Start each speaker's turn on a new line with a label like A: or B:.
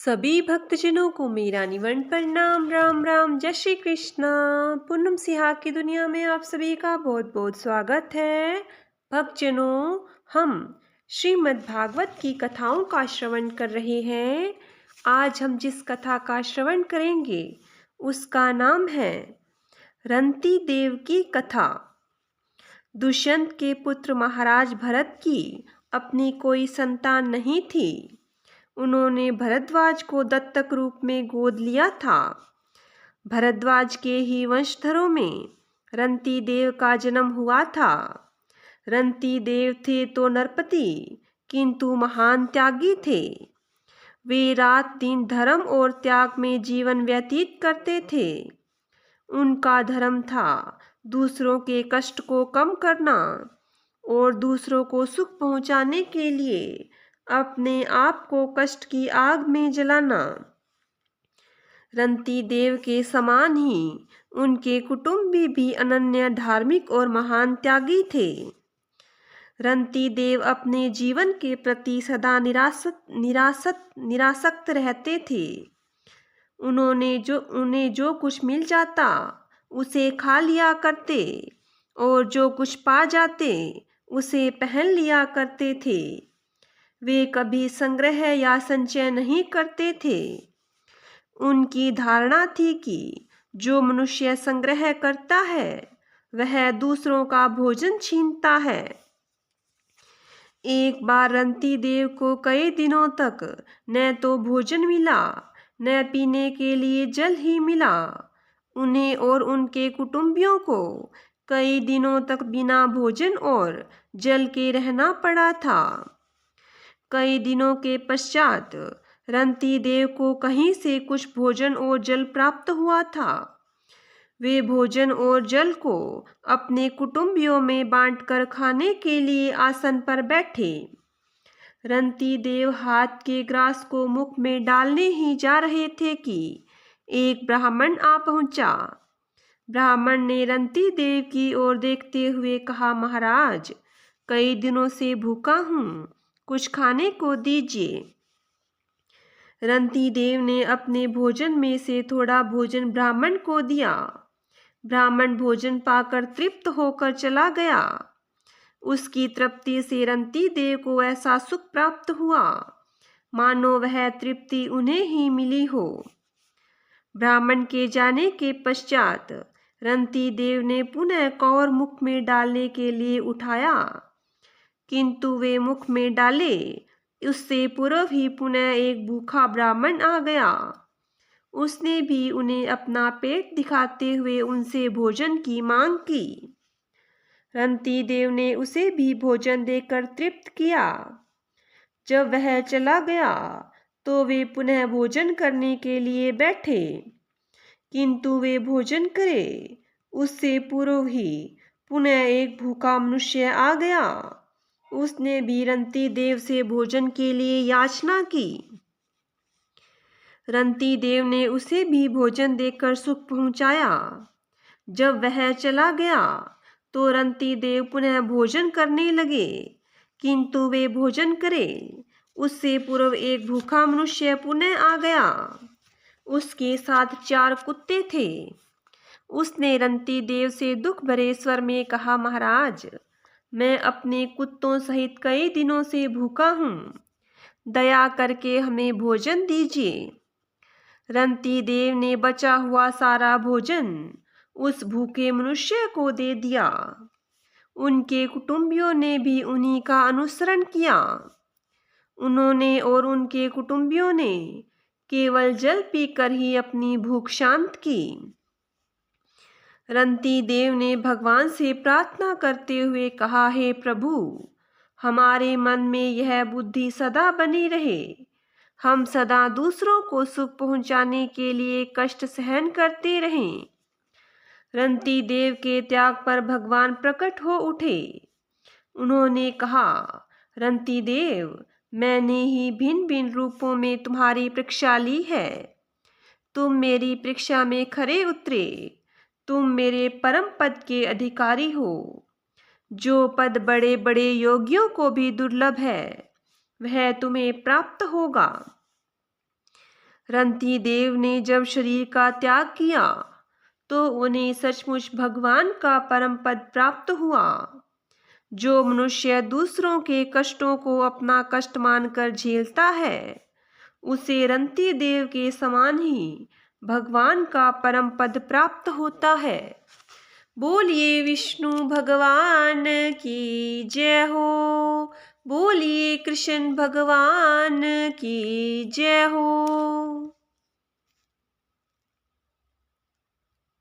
A: सभी भक्तजनों को मेरा निवन प्रणाम। राम राम, जय श्री कृष्णा। पूनम सिहा की दुनिया में आप सभी का बहुत बहुत स्वागत है। भक्तजनों, हम श्रीमद् भागवत की कथाओं का श्रवण कर रहे हैं। आज हम जिस कथा का श्रवण करेंगे उसका नाम है रंती देव की कथा। दुष्यंत के पुत्र महाराज भरत की अपनी कोई संतान नहीं थी। उन्होंने भरद्वाज को दत्तक रूप में गोद लिया था। भरद्वाज के ही वंशधरों में रंती देव का जन्म हुआ था। रंती देव थे तो नरपति, किंतु महान त्यागी थे। वे रात दिन धर्म और त्याग में जीवन व्यतीत करते थे। उनका धर्म था दूसरों के कष्ट को कम करना और दूसरों को सुख पहुंचाने के लिए अपने आप को कष्ट की आग में जलाना। रंती देव के समान ही उनके कुटुंबी भी अनन्य धार्मिक और महान त्यागी थे। रंती देव अपने जीवन के प्रति सदा निरासक्त रहते थे। उन्हें जो कुछ मिल जाता उसे खा लिया करते और जो कुछ पा जाते उसे पहन लिया करते थे। वे कभी संग्रह या संचय नहीं करते थे। उनकी धारणा थी कि जो मनुष्य संग्रह करता है वह दूसरों का भोजन छीनता है। एक बार रंती देव को कई दिनों तक न तो भोजन मिला न पीने के लिए जल ही मिला। उन्हें और उनके कुटुंबियों को कई दिनों तक बिना भोजन और जल के रहना पड़ा था। कई दिनों के पश्चात रंती देव को कहीं से कुछ भोजन और जल प्राप्त हुआ था। वे भोजन और जल को अपने कुटुंबियों में बांटकर खाने के लिए आसन पर बैठे। रंती देव हाथ के ग्रास को मुख में डालने ही जा रहे थे कि एक ब्राह्मण आ पहुंचा। ब्राह्मण ने रंती देव की ओर देखते हुए कहा, महाराज, कई दिनों से भूखा हूँ, कुछ खाने को दीजिए। रंती देव ने अपने भोजन में से थोड़ा भोजन ब्राह्मण को दिया। ब्राह्मण भोजन पाकर तृप्त होकर चला गया। उसकी तृप्ति से रंती देव को ऐसा सुख प्राप्त हुआ मानो वह तृप्ति उन्हें ही मिली हो। ब्राह्मण के जाने के पश्चात रंती देव ने पुनः कौर मुख में डालने के लिए उठाया, किंतु वे मुख में डाले उससे पूर्व ही पुनः एक भूखा ब्राह्मण आ गया। उसने भी उन्हें अपना पेट दिखाते हुए उनसे भोजन की मांग की। रंती देव ने उसे भी भोजन देकर तृप्त किया। जब वह चला गया तो वे पुनः भोजन करने के लिए बैठे, किंतु वे भोजन करे उससे पूर्व ही पुनः एक भूखा मनुष्य आ गया। उसने भी रंती देव से भोजन के लिए याचना की। रंती देव ने उसे भी भोजन देकर सुख पहुंचाया। जब वह चला गया तो रंती देव पुनः भोजन करने लगे, किंतु वे भोजन करे उससे पूर्व एक भूखा मनुष्य पुनः आ गया। उसके साथ 4 कुत्ते थे। उसने रंती देव से दुख भरे स्वर में कहा, महाराज, मैं अपने कुत्तों सहित कई दिनों से भूखा हूँ, दया करके हमें भोजन दीजिए। रंती देव ने बचा हुआ सारा भोजन उस भूखे मनुष्य को दे दिया। उनके कुटुंबियों ने भी उन्हीं का अनुसरण किया। उन्होंने और उनके कुटुंबियों ने केवल जल पीकर ही अपनी भूख शांत की। रंती देव ने भगवान से प्रार्थना करते हुए कहा, हे प्रभु, हमारे मन में यह बुद्धि सदा बनी रहे। हम सदा दूसरों को सुख पहुंचाने के लिए कष्ट सहन करते रहें। रंती देव के त्याग पर भगवान प्रकट हो उठे। उन्होंने कहा, रंती देव, मैंने ही भिन्न भिन्न रूपों में तुम्हारी परीक्षा ली है। तुम मेरी परीक्षा में खरे उतरे। तुम मेरे परम पद के अधिकारी हो। जो पद बड़े बड़े योगियों को भी दुर्लभ है वह तुम्हें प्राप्त होगा। रंती देव ने जब शरीर का त्याग किया तो उन्हें सचमुच भगवान का परम पद प्राप्त हुआ। जो मनुष्य दूसरों के कष्टों को अपना कष्ट मानकर झेलता है उसे रंती देव के समान ही भगवान का परम पद प्राप्त होता है। बोलिए विष्णु भगवान की जय हो। बोलिए कृष्ण भगवान की जय हो।